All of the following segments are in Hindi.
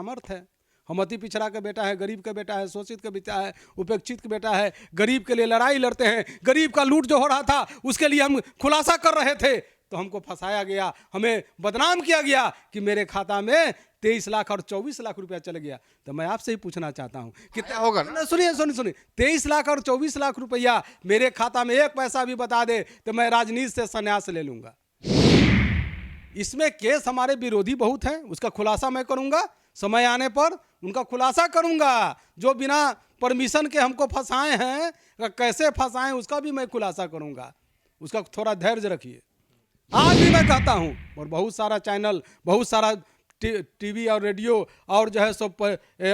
सामर्थ्य है। हम अति पिछड़ा का बेटा है, गरीब का बेटा है, शोषित का बेटा है, उपेक्षित का बेटा है, गरीब के लिए लड़ाई लड़ते हैं। गरीब का लूट जो हो रहा था उसके लिए हम खुलासा कर रहे थे, तो हमको फंसाया गया, हमें बदनाम किया गया कि मेरे खाता में 23 लाख और 24 लाख रुपया चल गया। तो मैं आपसे ही पूछना चाहता हूं कितना होगा ना। सुनिए सुनिए सुनिए, 23 लाख और 24 लाख रुपया मेरे खाता में एक पैसा भी बता दे तो मैं राजनीति से संन्यास ले लूंगा। इसमें केस हमारे विरोधी बहुत हैं, उसका खुलासा मैं करूंगा, समय आने पर उनका खुलासा करूंगा। जो बिना परमिशन के हमको फंसाए हैं, कैसे फंसाए उसका भी मैं खुलासा करूंगा। उसका थोड़ा धैर्य रखिए। आज भी मैं कहता हूं, और बहुत सारा चैनल, बहुत सारा टीवी और रेडियो और जो है सो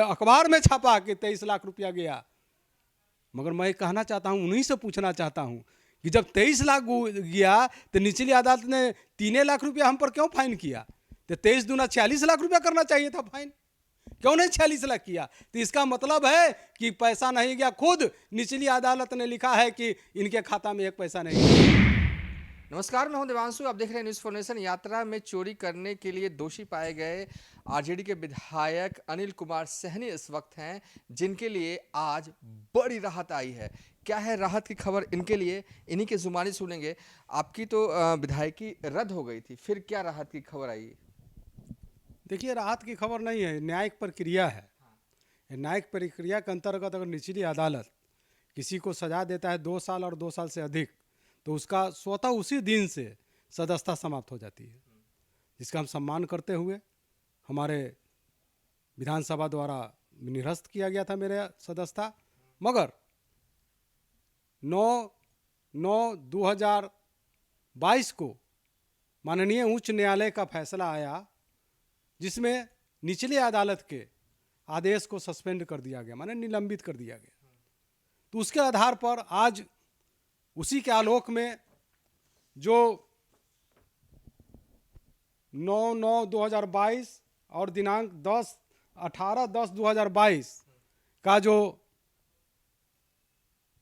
अखबार में छापा कि 23 लाख रुपया गया। मगर मैं कहना चाहता हूं, उन्हीं से पूछना चाहता हूं कि जब 23 लाख गया तो निचली अदालत ने 3 लाख रुपया हम पर क्यों फाइन किया? तो 23 दूना 46 लाख रुपया करना चाहिए था फाइन, क्यों नहीं 46 लाख किया? तो इसका मतलब है कि पैसा नहीं गया। खुद निचली अदालत ने लिखा है कि इनके खाता में एक पैसा नहीं गया। नमस्कार, मैं हूं देवांशु, आप देख रहे हैं न्यूज़ फॉर नेशन। यात्रा में चोरी करने के लिए दोषी पाए गए आरजेडी के विधायक अनिल कुमार सहनी इस वक्त हैं, जिनके लिए आज बड़ी राहत आई है। क्या है राहत की खबर इनके लिए, इन्हीं के जुबानी सुनेंगे। आपकी तो विधायकी रद्द हो गई थी, फिर क्या राहत की खबर आई? देखिए, राहत की खबर नहीं है, न्यायिक प्रक्रिया है। न्यायिक प्रक्रिया के अंतर्गत अगर निचली अदालत किसी को सजा देता है 2 साल और 2 साल से अधिक, तो उसका स्वतः उसी दिन से सदस्यता समाप्त हो जाती है, जिसका हम सम्मान करते हुए हमारे विधानसभा द्वारा निरस्त किया गया था मेरे सदस्यता। मगर 9/9/2022 को माननीय उच्च न्यायालय का फैसला आया, जिसमें निचली अदालत के आदेश को सस्पेंड कर दिया गया, माने निलंबित कर दिया गया। तो उसके आधार पर आज उसी के आलोक में जो 9/9/2022 और दिनांक 18/10/2022 का जो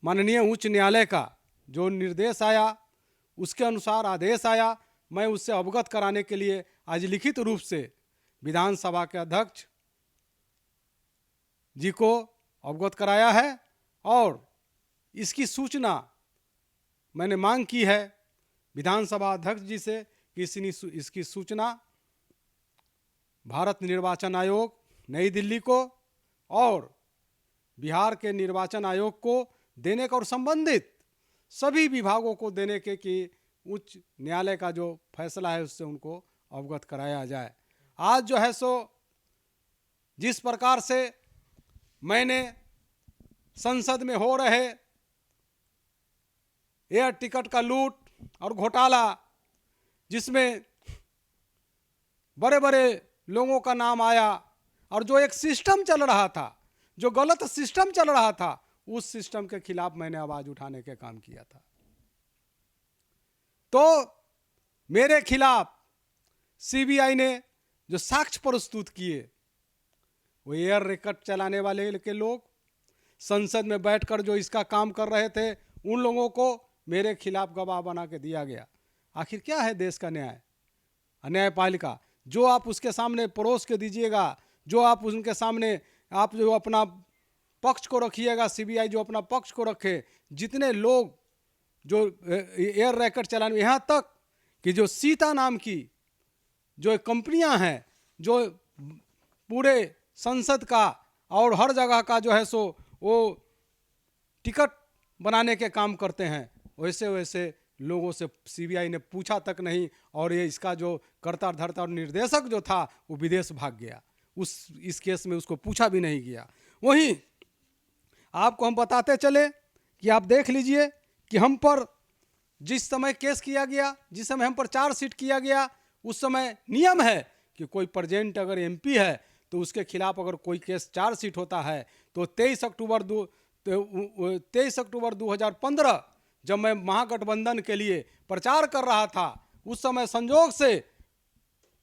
माननीय उच्च न्यायालय का जो निर्देश आया, उसके अनुसार आदेश आया, मैं उससे अवगत कराने के लिए आज लिखित रूप से विधानसभा के अध्यक्ष जी को अवगत कराया है। और इसकी सूचना मैंने मांग की है विधानसभा अध्यक्ष जी से कि इसकी सूचना भारत निर्वाचन आयोग नई दिल्ली को और बिहार के निर्वाचन आयोग को देने का और संबंधित सभी विभागों को देने के कि उच्च न्यायालय का जो फैसला है उससे उनको अवगत कराया जाए। आज जो है सो जिस प्रकार से मैंने संसद में हो रहे एयर टिकट का लूट और घोटाला, जिसमें बड़े बड़े लोगों का नाम आया, और जो एक सिस्टम चल रहा था, जो गलत सिस्टम चल रहा था, उस सिस्टम के खिलाफ मैंने आवाज उठाने का काम किया था। तो मेरे खिलाफ सीबीआई ने जो साक्ष्य प्रस्तुत किए, वो एयर टिकट चलाने वाले के लोग, संसद में बैठकर जो इसका काम कर रहे थे, उन लोगों को मेरे खिलाफ गवाह बना के दिया गया। आखिर क्या है देश का न्याय, न्यायपालिका? जो आप उसके सामने परोस के दीजिएगा, जो आप उनके सामने आप जो अपना पक्ष को रखिएगा, सीबीआई जो अपना पक्ष को रखे, जितने लोग जो एयर रैकेट चलाने, यहाँ तक कि जो सीता नाम की जो कंपनियां हैं, जो पूरे संसद का और हर जगह का जो है सो वो टिकट बनाने के काम करते हैं, वैसे वैसे लोगों से सीबीआई ने पूछा तक नहीं। और ये इसका जो कर्ता धर्ता और निर्देशक जो था वो विदेश भाग गया, इस केस में उसको पूछा भी नहीं गया। वहीं आपको हम बताते चले कि आप देख लीजिए कि हम पर जिस समय केस किया गया, जिस समय हम पर चार्जशीट किया गया, उस समय नियम है कि कोई प्रेजेंट अगर एमपी है तो उसके खिलाफ अगर कोई केस चार्जशीट होता है तो 23 अक्टूबर 2015 जब मैं महागठबंधन के लिए प्रचार कर रहा था, उस समय संजोग से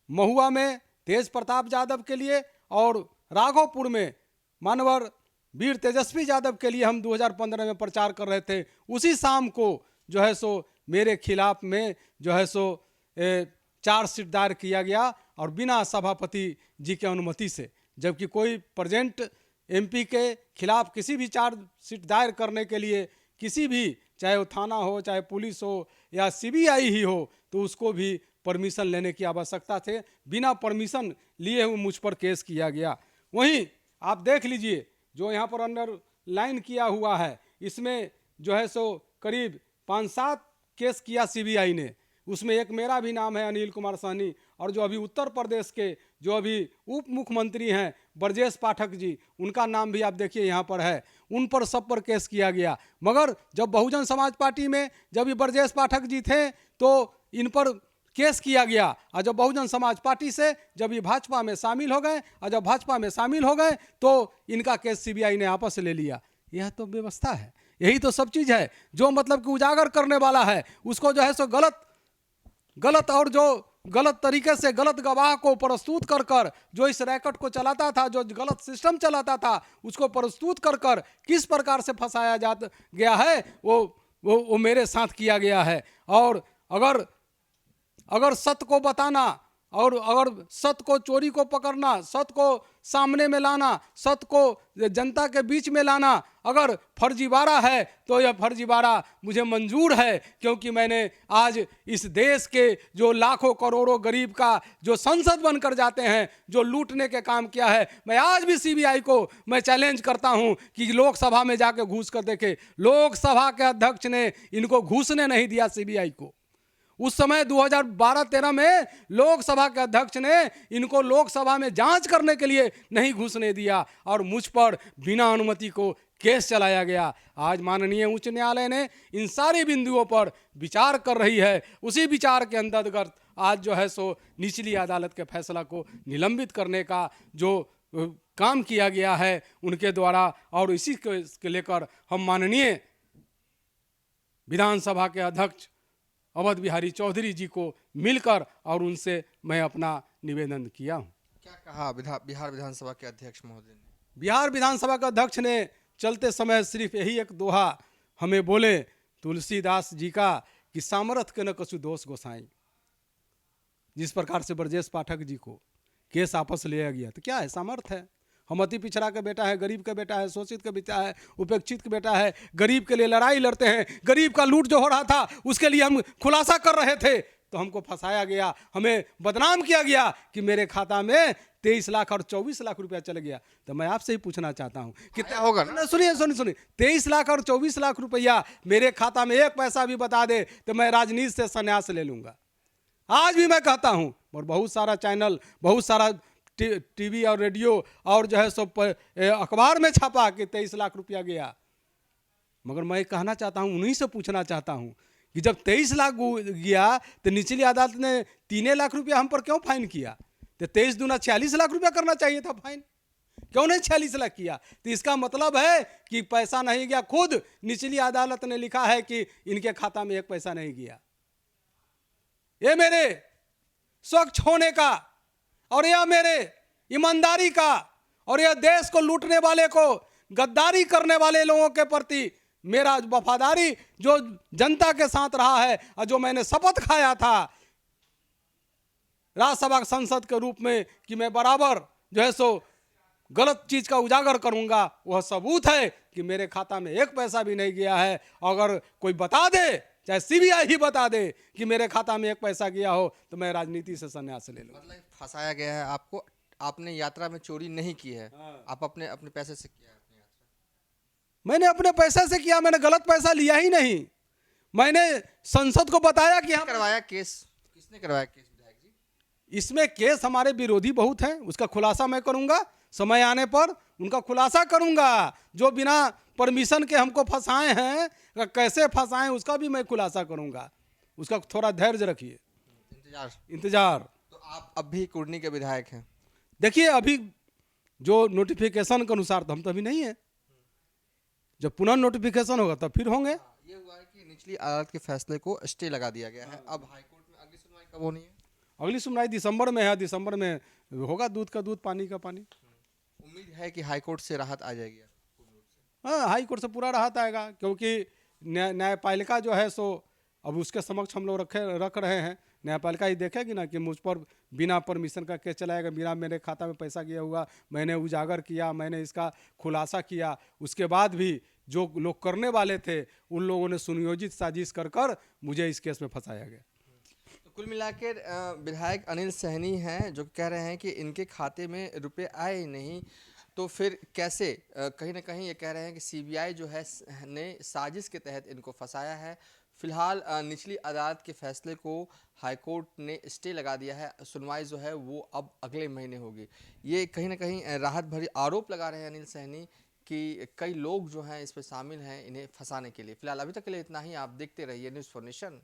महुआ में तेज प्रताप यादव के लिए और राघोपुर में मानवर वीर तेजस्वी यादव के लिए हम 2015 में प्रचार कर रहे थे। उसी शाम को जो है सो मेरे खिलाफ में जो है सो चार्जशीट दायर किया गया और बिना सभापति जी के अनुमति से जबकि कोई प्रेजेंट एमपी के खिलाफ किसी भी चार्जशीट दायर करने के लिए किसी भी, चाहे वो थाना हो, चाहे पुलिस हो या सीबीआई ही हो, तो उसको भी परमिशन लेने की आवश्यकता थे। बिना परमिशन लिए हुए मुझ पर केस किया गया। वहीं आप देख लीजिए जो यहाँ पर अंडर लाइन किया हुआ है, इसमें जो है सो करीब 5-7 केस किया सीबीआई ने। उसमें एक मेरा भी नाम है, अनिल कुमार सहनी, और जो अभी उत्तर प्रदेश के जो अभी उप मुख्यमंत्री हैं ब्रजेश पाठक जी, उनका नाम भी आप देखिए यहाँ पर है। उन पर सब पर केस किया गया। मगर जब बहुजन समाज पार्टी में जब ये ब्रजेश पाठक जी थे तो इन पर केस किया गया, और जब बहुजन समाज पार्टी से जब ये भाजपा में शामिल हो गए, और जब भाजपा में शामिल हो गए तो इनका केस सीबीआई ने आपस ले लिया। यह तो व्यवस्था है, यही तो सब चीज़ है। जो मतलब कि उजागर करने वाला है उसको जो है सो गलत और जो गलत तरीके से गलत गवाह को प्रस्तुत कर कर, जो इस रैकेट को चलाता था, जो गलत सिस्टम चलाता था, उसको प्रस्तुत कर कर किस प्रकार से फंसाया जा गया है, वो मेरे साथ किया गया है। और अगर सत्य को बताना, और अगर सत्य को, चोरी को पकड़ना, सत्य को सामने में लाना, सत्य को जनता के बीच में लाना अगर फर्जीवाड़ा है तो यह फर्जीवाड़ा मुझे मंजूर है, क्योंकि मैंने आज इस देश के जो लाखों करोड़ों गरीब का जो संसद बनकर जाते हैं, जो लूटने के काम किया है, मैं आज भी सीबीआई को मैं चैलेंज करता हूं कि लोकसभा में जाकर घूस कर देखे। लोकसभा के अध्यक्ष ने इनको घुसने नहीं दिया सीबीआई को। उस समय 2012-13 में लोकसभा के अध्यक्ष ने इनको लोकसभा में जांच करने के लिए नहीं घुसने दिया, और मुझ पर बिना अनुमति को केस चलाया गया। आज माननीय उच्च न्यायालय ने इन सारे बिंदुओं पर विचार कर रही है। उसी विचार के अंतर्गत आज जो है सो निचली अदालत के फैसला को निलंबित करने का जो काम किया गया है उनके द्वारा, और इसी के लेकर हम माननीय विधानसभा के अध्यक्ष अवध बिहारी चौधरी जी को मिलकर और उनसे मैं अपना निवेदन किया हूँ। क्या कहा बिहार विधानसभा के अध्यक्ष महोदय ने? बिहार विधानसभा के अध्यक्ष ने चलते समय सिर्फ यही एक दोहा हमें बोले तुलसीदास जी का कि सामर्थ के न कछु दोष गोसाई। जिस प्रकार से ब्रजेश पाठक जी को केस आपस लिया गया, तो क्या है, सामर्थ है। हम अति पिछड़ा का बेटा है, गरीब का बेटा है, शोषित का बेटा है, उपेक्षित का बेटा है, गरीब के लिए लड़ाई लड़ते हैं। गरीब का लूट जो हो रहा था उसके लिए हम खुलासा कर रहे थे, तो हमको फंसाया गया, हमें बदनाम किया गया कि मेरे खाता में 23 लाख और 24 लाख रुपया चल गया। तो मैं आपसे ही पूछना चाहता हूँ कितना होगा ना? सुनिए 23 लाख और 24 लाख रुपया मेरे खाता में एक पैसा भी बता दे तो मैं राजनीति से संन्यास ले लूंगा। आज भी मैं कहता हूँ, और बहुत सारा चैनल, बहुत सारा टीवी और रेडियो और जो है सब अखबार में छापा कि 23 लाख रुपया गया। मगर मैं कहना चाहता हूँ, उन्हीं से पूछना चाहता हूँ कि जब 23 लाख गया तो निचली अदालत ने 3 लाख रुपया हम पर क्यों फाइन किया? तो 23 दूना 46 लाख रुपया करना चाहिए था फाइन, क्यों नहीं 46 लाख किया? तो इसका मतलब है कि पैसा नहीं गया। खुद निचली अदालत ने लिखा है कि इनके खाता में एक पैसा नहीं गया। ये मेरे स्वच्छ होने का और यह मेरे ईमानदारी का और यह देश को लूटने वाले को, गद्दारी करने वाले लोगों के प्रति मेरा वफादारी जो जनता के साथ रहा है, और जो मैंने शपथ खाया था राज्यसभा सांसद के रूप में कि मैं बराबर जो है सो गलत चीज का उजागर करूंगा, वह सबूत है कि मेरे खाता में एक पैसा भी नहीं गया है। अगर कोई बता दे, चाहे सीबीआई ही बता दे कि मेरे खाता में एक पैसा गया हो, तो मैं राजनीति से संन्यास ले लूं। मतलब फंसाया गया है आपको। आपने यात्रा में चोरी नहीं की है, आप अपने पैसे से किया है अपनी यात्रा। मैंने अपने पैसे से किया, मैंने गलत पैसा लिया ही नहीं। मैंने संसद को बताया कि हम करवाया केस, किसने करवाया केस विधायक जी? इसमें केस हमारे विरोधी बहुत हैं, उसका खुलासा मैं करूंगा, समय आने पर उनका खुलासा करूंगा। जो बिना परमिशन के हमको फंसाए हैं, कैसे फंसाए उसका भी मैं खुलासा करूंगा। उसका थोड़ा धैर्य रखिए, इंतजार। तो आप अब भी कुर्नी के विधायक हैं? देखिए अभी जो नोटिफिकेशन के अनुसार तो हम तो अभी नहीं है, जब पुनः नोटिफिकेशन होगा तब फिर होंगे। ये हुआ है कि निचली अदालत के फैसले को स्टे लगा दिया गया है। अब हाईकोर्ट में अगली सुनवाई कब होनी है? अगली सुनवाई दिसंबर में है, दिसंबर में होगा। दूध का दूध, पानी का पानी। उम्मीद है कि हाईकोर्ट से राहत आ जाएगी। हाँ, हाई कोर्ट से पूरा राहत आएगा, क्योंकि न्यायपालिका जो है सो अब उसके समक्ष हम लोग रख रहे हैं। न्यायपालिका ही देखेगी ना कि मुझ पर बिना परमिशन का केस चलाएगा, बिना मेरे खाता में पैसा गया हुआ, मैंने उजागर किया, मैंने इसका खुलासा किया, उसके बाद भी जो लोग करने वाले थे उन लोगों ने सुनियोजित साजिश कर कर मुझे इस केस में फंसाया गया। तो कुल मिलाकर विधायक अनिल सहनी हैं जो कह रहे हैं कि इनके खाते में रुपए आए ही नहीं, तो फिर कैसे कहीं ना कहीं ये कह रहे हैं कि सीबीआई जो है ने साजिश के तहत इनको फंसाया है। फिलहाल निचली अदालत के फैसले को हाईकोर्ट ने स्टे लगा दिया है, सुनवाई जो है वो अब अगले महीने होगी। ये कहीं ना कहीं राहत भरी आरोप लगा रहे हैं अनिल सहनी कि कई लोग जो हैं इस पर शामिल हैं इन्हें फंसाने के लिए। फिलहाल अभी तक के लिए इतना ही। आप देखते रहिए न्यूज़ फॉर नेशन।